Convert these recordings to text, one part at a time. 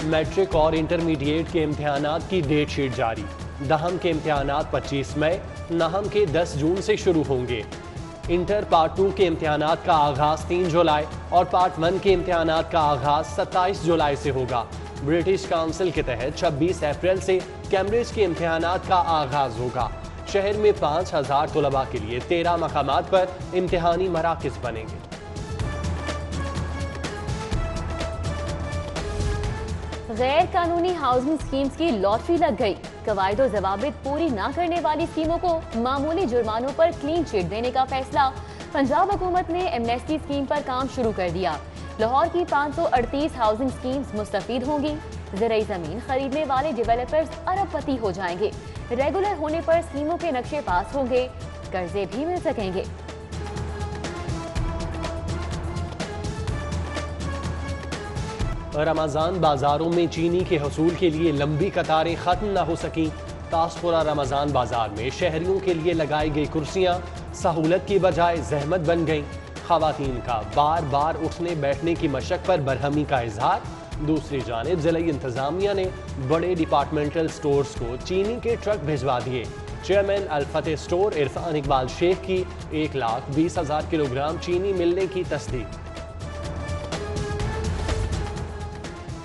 Matric और intermediate के इम्तिहानात की डेट शीट जारी। दहम के इम्तिहानात 25 मई, नहम के 10 जून से शुरू होंगे। इंटर पार्ट 2 के इम्तिहानात का आगाज 3 जुलाई और पार्ट 1 के इम्तिहानात का आगाज 27 जुलाई से होगा। ब्रिटिश काउंसिल के तहत 26 अप्रैल से कैम्ब्रिज के इम्तिहानात का आगाज होगा। शहर में 5000 तलबा के लिए 13 मकामात पर इम्तिहानी मराकिज बनेंगे। गैर कानूनी हाउसिंग स्कीम्स की लॉटरी लग गई। कवायदो जवाबित पूरी न करने वाली स्कीमों को मामूली जुर्मानों पर क्लीन चिट देने का फैसला। पंजाब हुकूमत ने एमनेस्टी स्कीम पर काम शुरू कर दिया। लाहौर की 538 हाउसिंग स्कीम्स मुस्तफीद होंगी। ज़राई जमीन खरीदने वाले डेवलपर्स अरबपति हो जाएंगे। रेगुलर होने पर स्कीमों के नक्शे पास होंगे, कर्जे भी मिल सकेंगे। रमजान बाजारों में चीनी के हसूल के लिए लंबी कतारें खत्म न हो सकीं। तासपुरा रमजान बाजार में शहरियों के लिए लगाई गई कुर्सियां सहूलत की बजाय जहमत बन गईं। खवातीन का बार बार उठने बैठने की मशक पर बरहमी का इजहार। दूसरी जानिब जिला इंतजामिया ने बड़े डिपार्टमेंटल स्टोर्स को चीनी के ट्रक भिजवा दिए। चेयरमैन अल-फतेह स्टोर इरफान इकबाल शेख की 1,20,000 किलोग्राम चीनी मिलने की तस्दीक।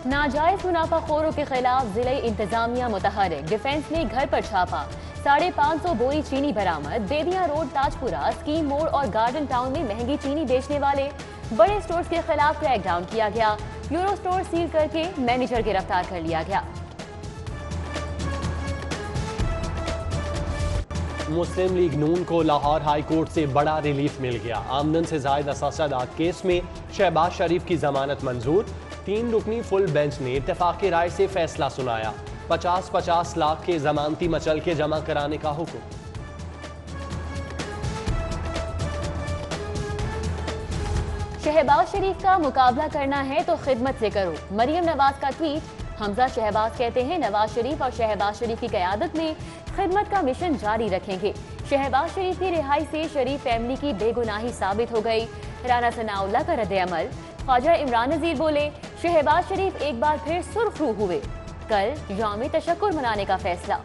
नाजायज मुनाफाखोरों के खिलाफ जिले इंतजामिया मुतहरिक। डिफेंस ने घर पर छापा। 550 बोरी चीनी बरामद। बेदिया रोड, ताजपुरा, स्कीम मोड़ और गार्डन टाउन में महंगी चीनी बेचने वाले बड़े स्टोर्स के खिलाफ क्रैकडाउन किया गया। यूरो स्टोर सील करके मैनेजर गिरफ्तार कर लिया गया। मुस्लिम लीग नून को लाहौर हाई कोर्ट से बड़ा रिलीफ मिल गया। आमदन से जायद असासादात केस में शहबाज शरीफ की जमानत मंजूर। 3 रुकनी फुल बेंच ने इत्तेफाक राय से फैसला सुनाया। 50-50 लाख के जमानती मचल के जमा कराने का हुक्म। शहबाज शरीफ का मुकाबला करना है तो खिदमत से करो। मरियम नवाज का ट्वीट। हमजा शहबाज कहते हैं नवाज शरीफ और शहबाज शरीफ की क़यादत में खिदमत का मिशन जारी रखेंगे। शहबाज शरीफ की रिहाई से शरीफ फैमिली की बेगुनाही साबित हो गई। राना सनाउल्लाह का रद्द अमल। ख्वाजा इमरान नज़ीर बोले शहबाज शरीफ एक बार फिर सुर्खरू हुए। कल यौम तशक्कुर मनाने का फैसला।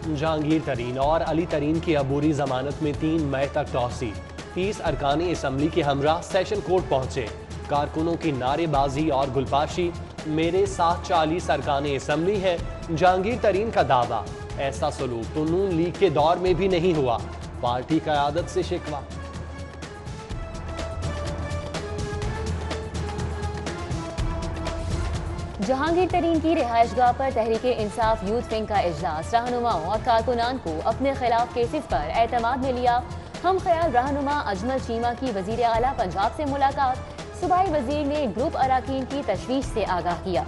जहांगीर तरीन और अली तरीन की अबूरी जमानत में 3 मई तक तौसील। 30 अरकान असम्बली के हमरा सेशन कोर्ट पहुंचे। कारकुनों की नारेबाजी और गुलपाशी। मेरे साथ 40 अरकान असम्बली है। जहांगीर तरीन का दावा, ऐसा सलूक तो नून लीग के दौर में भी नहीं हुआ। पार्टी क़यादत से शिकवा। जहांगीर तरीन की रिहायशगाह पर तहरीके इंसाफ यूथ विंग का इजलास। रहनुमाओं और कारकुनान को अपने खिलाफ केसेस पर एतमाद में लिया। हम ख्याल रहनुमा अजमल चीमा की वजीर आला पंजाब से मुलाकात। सूबाई वजीर ने ग्रुप अराकीन की तशवीश से आगाह किया।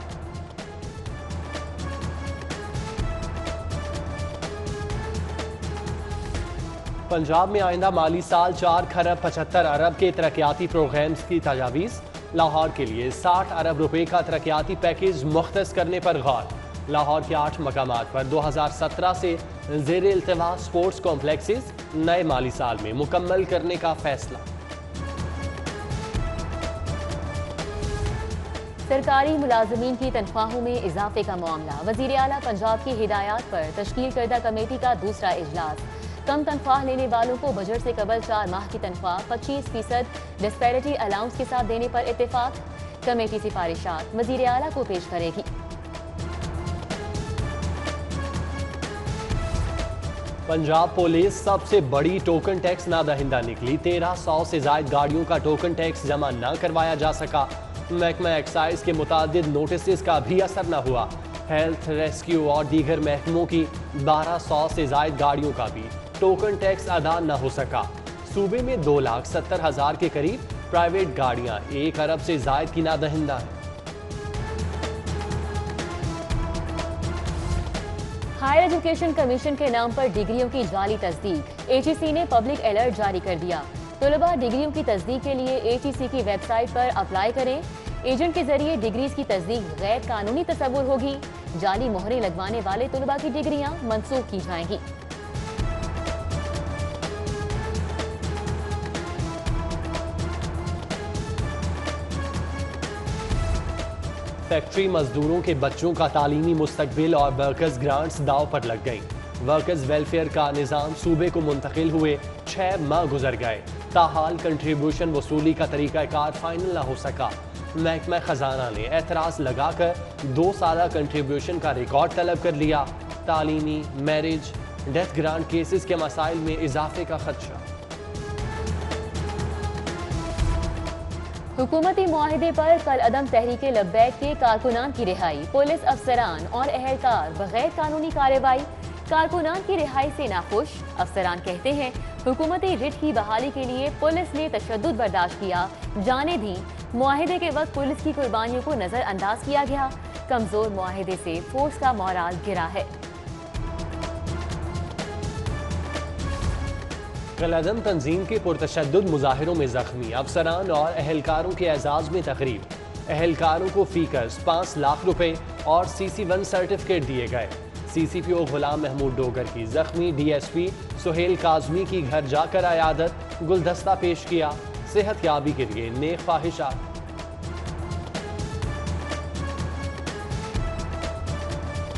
पंजाब में आइंदा माली साल 4 खरब 75 अरब के तरक्याती प्रोग्राम्स की तजावीज़। लाहौर के लिए 60 अरब रुपए का तरक्याती पैकेज मुख्तस करने पर गौर। लाहौर के 8 मकामात पर 2017 से ज़ेर इल्तिवा स्पोर्ट्स कॉम्प्लेक्सेस नए माली साल में मुकम्मल करने का फैसला। सरकारी मुलाजमीन की तनख्वाहों में इजाफे का मामला। वजीर आला पंजाब की हिदायत पर तश्कील करदा कमेटी का दूसरा इजलास। कम तनख्वाह लेने वालों को बजट से कबल 4 माह की तनख्वाह 25% डिस्पैरिटी अलाउंस के साथ देने पर इत्तेफाक। कमेटी सिफारिशात वजीर आला को पेश करेगी। पंजाब पुलिस सबसे बड़ी टोकन टैक्स ना दहिंदा निकली। 1300 से जायद गाड़ियों का टोकन टैक्स जमा न करवाया जा सका। महकमा एक्साइज के मुतादिद नोटिस का भी असर न हुआ। हेल्थ, रेस्क्यू और दीगर महकमों की 1200 से जायद गाड़ियों का भी टोकन टैक्स अदा न हो सका। सूबे में 2,70,000 के करीब प्राइवेट गाड़ियां 1 अरब से जायद की नादहिंदा है। हायर एजुकेशन कमीशन के नाम पर डिग्रियों की जाली तस्दीक। एचईसी ने पब्लिक अलर्ट जारी कर दिया। तलबा डिग्रियों की तस्दीक के लिए एचईसी की वेबसाइट पर अप्लाई करें। एजेंट के जरिए डिग्रीज की तस्दीक गैर कानूनी तस्वुर होगी। जाली मोहरें लगवाने वाले तलबा की डिग्रियां मंसूख की जाएंगी। फैक्ट्री मजदूरों के बच्चों का तालीमी मुस्तकबिल और वर्कर्स ग्रांट्स दाव पर लग गई। वर्कर्स वेलफेयर का निज़ाम सूबे को मुंतकिल हुए 6 माह गुजर गए, ताहाल कंट्रीब्यूशन वसूली का तरीक़ाकार फाइनल न हो सका। महकमा खजाना ने एतराज़ लगाकर 2 साला कंट्रीब्यूशन का रिकॉर्ड तलब कर लिया। तालीमी, मैरिज, डेथ ग्रांट केसेस के मसाइल में इजाफे का खदशा। हुकूमती मुआहिदे पर कल अदम तहरीक लब्बैक के कारकुनान की रिहाई, पुलिस अफसरान और अहलकार बगैर कानूनी कार्रवाई। कारकुनान की रिहाई से नाखुश अफसरान कहते हैं हुकूमती रिट की बहाली के लिए पुलिस ने तशद्दुद बर्दाश्त किया, जाने दी। मुआहिदे के वक्त पुलिस की कुर्बानियों को नजरअंदाज किया गया। कमजोर मुआहिदे से फोर्स का मोराल गिरा है। कलअदम तंजीम के पुरतशद्दुद मुजाहिरों में जख्मी अफसरान और अहलकारों के एजाज में तकरीब। अहलकारों को फीकस 5 लाख रुपए और CC1 सर्टिफिकेट दिए गए। CCPO गुलाम महमूद डोगर की जख्मी DSP सुहेल काजमी की घर जाकर आयादत, गुलदस्ता पेश किया। सेहत याबी के लिए नेक ख्वाहिशात।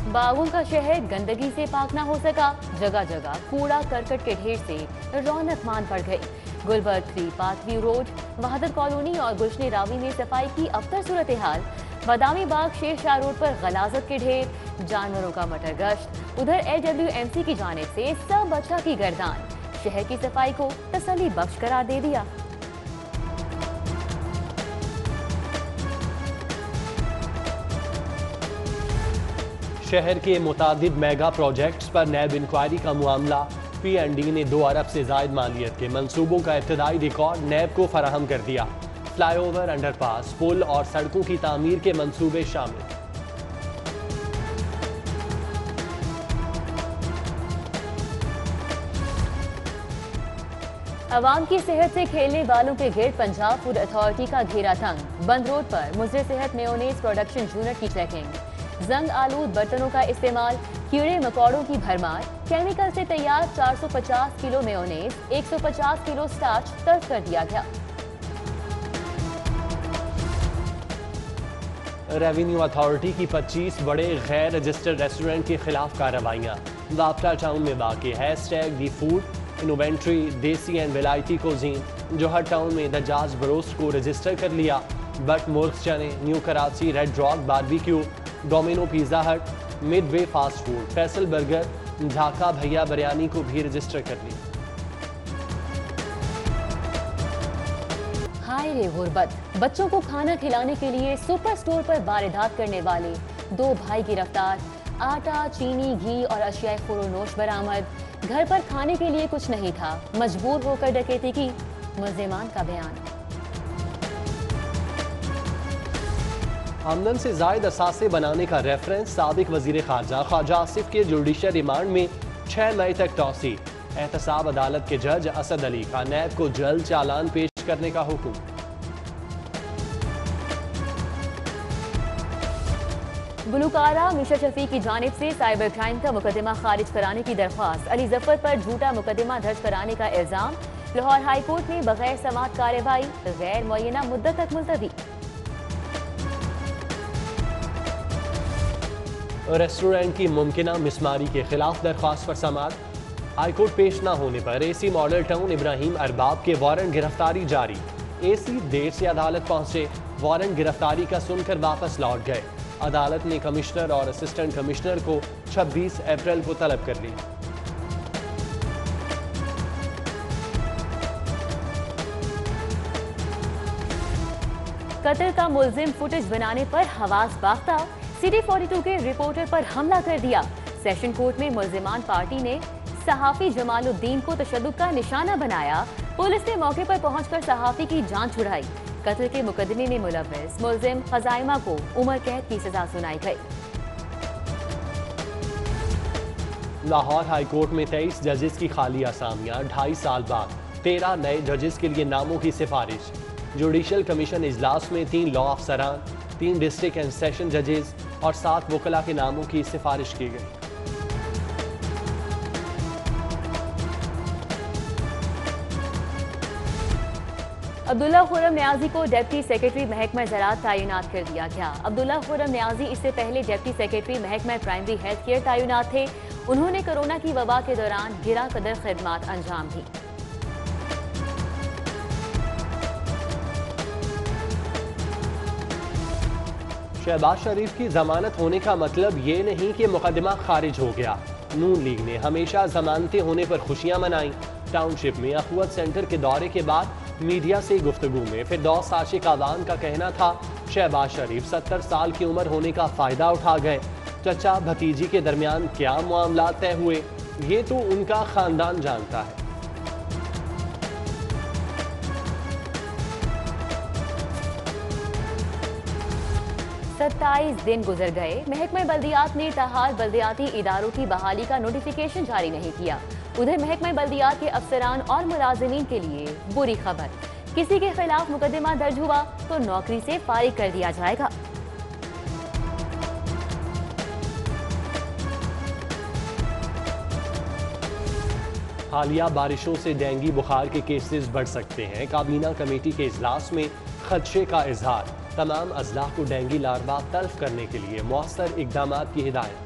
बागों का शहर गंदगी से पाक ना हो सका, जगह जगह कूड़ा करकट के ढेर से रौनक मान पड़ गई। गुलबर्ग 3, पाथवी रोड, वहादत कॉलोनी और गुलशन रावी में सफाई की अबतर सूरत हाल। बादामी बाग शेर शाह रोड पर गलाजत के ढेर, जानवरों का मटर गश्त। उधर LWMC की जानिब से सब बच्चा की गर्दान, शहर की सफाई को तसल्ली बख्श करार दे दिया। शहर के मुतादिद मेगा प्रोजेक्ट्स पर नैब इंक्वायरी का मामला। PND ने 2 अरब से जायद मालियत के मंसूबों का इब्तदाई रिकॉर्ड नैब को फराहम कर दिया। फ्लाईओवर, अंडरपास, पुल और सड़कों की तामीर के मंसूबे शामिल। अवाम की सेहत से खेलने वालों के गिर्द पंजाब फूड अथॉरिटी का घेरा तंग। बंद रोड पर मुजरे सेहत मेयोनेज प्रोडक्शन यूनिट की चेकिंग। जंग आलूद बर्तनों का इस्तेमाल, कीड़े मकोड़ों की भरमार। केमिकल से तैयार 450 किलो मेयोनेज, 150 किलो स्टार्च तर्क कर दिया गया। रेवेन्यू अथॉरिटी की 25 बड़े गैर रजिस्टर्ड रेस्टोरेंट के खिलाफ कार्रवाइयाँ। वापटा टाउन में वाक़ #दी फूड इनोवेंट्री देसी एंड विलायती कोजीन। जोहर टाउन में दजाज बरोस्ट को रजिस्टर कर लिया। बट मुर्ग चने, new Karachi Red Rock barbecue, Domino Pizza Hut, Midway fast food, Faisal burger, Jhaka Bhaiya biryani को भी रजिस्टर कर लिया। हाय रे गुर्बत, बच्चों को खाना खिलाने के लिए सुपर स्टोर पर वारदात करने वाले 2 भाई गिरफ्तार। आटा, चीनी, घी और अशियाए खुरोनोश बरामद। घर पर खाने के लिए कुछ नहीं था, मजबूर होकर डकैती की, मुल्जिमान का बयान। आमदन से जायद असासे बनाने का रेफरेंस। साबिक वजीर खारजा ख्वाजा आसिफ के जुडिशल रिमांड में 6 मई तक तौसी। एहतसाब अदालत के जज असद अली का नैब को जल्द चालान पेश करने का हुक्म। गुलकारा मिशा शफी की जानिब से साइबर क्राइम का मुकदमा खारिज कराने की दरख्वास्त। अली जफर पर झूठा मुकदमा दर्ज कराने का इल्जाम। लाहौर हाई कोर्ट में बगैर समाअत कार्रवाई, गैर मुअय्यना मुद्दत तक मुलतवी। रेस्टोरेंट की मुमकिना मिसमारी के खिलाफ दरख्वास्त पर समाअत। हाईकोर्ट पेश न होने पर AC model town Ibrahim Arbab के वारंट गिरफ्तारी जारी। AC देर से अदालत पहुंचे, वारंट गिरफ्तारी का सुनकर वापस लौट गए। अदालत ने कमिश्नर और असिस्टेंट कमिश्नर को 26 अप्रैल को तलब कर लिया। कत्ल का मुल्जिम फुटेज बनाने पर हवास बाख्ता। सिटी 42 के रिपोर्टर पर हमला कर दिया। सेशन कोर्ट में मुल्जिमान पार्टी ने सहाफी जमालुद्दीन को तशद्दुद का निशाना बनाया। पुलिस ने मौके पर पहुंचकर सहाफी की जान छुड़ाई। कत्ल के मुकदमे में मुलव्विस मुल्जिम खजाइमा को उम्र कैद की सजा सुनाई गई। लाहौर हाई कोर्ट में 23 जजेस की खाली असामियां। 2.5 साल बाद 13 नए जजेस के लिए नामों की सिफारिश। जुडिशल कमीशन इजलास में 3 लॉ अफसरान, 3 डिस्ट्रिक्ट एंड सेशन जजेस और 7 वकला के नामों की सिफारिश की गई। अब्दुल्ला खुर्रम न्याजी को डिप्टी सेक्रेटरी महकमा ज़राअत तैनात कर दिया गया। अब्दुल्ला खुर्रम न्याजी इससे पहले डिप्टी सेक्रेटरी महकमा प्राइमरी हेल्थ केयर तैनात थे। उन्होंने कोरोना की वबा के दौरान गिरा कदर खिदमत अंजाम दी। शहबाज शरीफ की जमानत होने का मतलब ये नहीं कि मुकदमा खारिज हो गया। नून लीग ने हमेशा जमानतें होने पर खुशियां मनाई। टाउनशिप में अखुवत सेंटर के दौरे के बाद मीडिया से गुफ्तगू में फिरदौस आशिक अवान का कहना था शहबाज शरीफ 70 साल की उम्र होने का फायदा उठा गए। चचा भतीजी के दरमियान क्या मामला तय हुए ये तो उनका खानदान जानता है। 27 दिन गुजर गए, महकमा बल्दियात ने ताहाल बल्दियाती इदारों की बहाली का नोटिफिकेशन जारी नहीं किया। उधर महकमा बल्दियात के अफसरान और मुलाजिमीन के लिए बुरी खबर, किसी के खिलाफ मुकदमा दर्ज हुआ तो नौकरी से फारिग कर दिया जाएगा। हालिया बारिशों से डेंगू बुखार के केसेस बढ़ सकते हैं। काबीना कमेटी के इजलास में खदशे का इजहार। तमाम अजला को डेंगू लार्वा तल्फ करने के लिए मौसर इकदाम की हिदायत।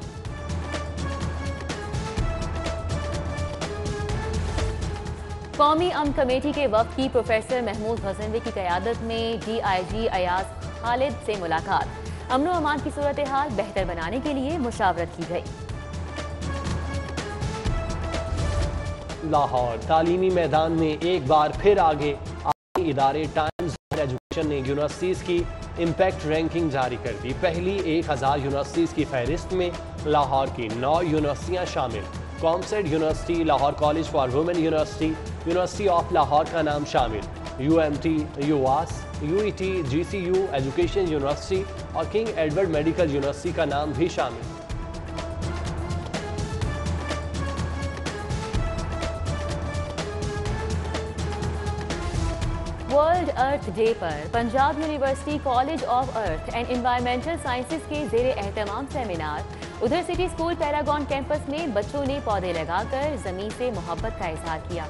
कौमी अमन कमेटी के वफ्द की प्रोफेसर महमूद गजनवी की क़यादत में DIG अयाज खालिद से मुलाकात। अमन व अमान की सूरत हाल बेहतर बनाने के लिए मुशावरत की गई। लाहौर तालीमी मैदान में एक बार फिर आगे इदारे टाइम्स एजुकेशन ने यूनिवर्सिटीज़ की इम्पैक्ट रैंकिंग जारी कर दी। पहली 1000 यूनिवर्सिटीज़ की फहरिस्त में लाहौर की 9 यूनिवर्सिटियाँ शामिल। COMSATS university, Lahore college for women university, university of Lahore का नाम शामिल। UMT, UAS, UET, GCU education university और किंग एडवर्ड मेडिकल यूनिवर्सिटी का नाम भी शामिल। वर्ल्ड अर्थ डे पर Punjab university college of earth and environmental sciences के ज़ेरे एहतमाम सेमिनार। उधर सिटी स्कूल पैरागॉन कैंपस में बच्चों ने पौधे लगाकर ज़मीन से मोहब्बत का इजहार किया।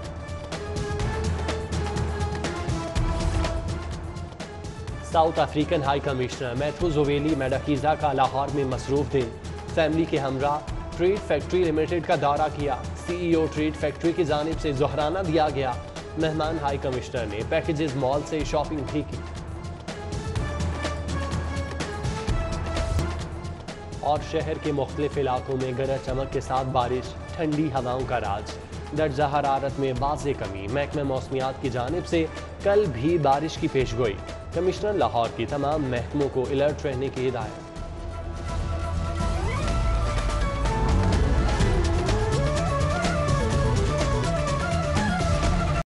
South African high commissioner Matthew Joveli Madikiza का लाहौर में मसरूफ दिन। फैमिली के हमरा ट्रेड फैक्ट्री लिमिटेड का दौरा किया। CEO ट्रेड फैक्ट्री की जानिब से जोहराना दिया गया। मेहमान हाई कमिश्नर ने पैकेजेस मॉल से शॉपिंग भी की। और शहर के मुख्तलिफ इलाकों में गरज चमक के साथ बारिश, ठंडी हवाओं का राज। दर्जा हरारत में वाज़े कमी। महकमा मौसमियात की जानिब से कल भी बारिश की पेशगोई। कमिश्नर लाहौर की तमाम महकमों को अलर्ट रहने की हिदायत।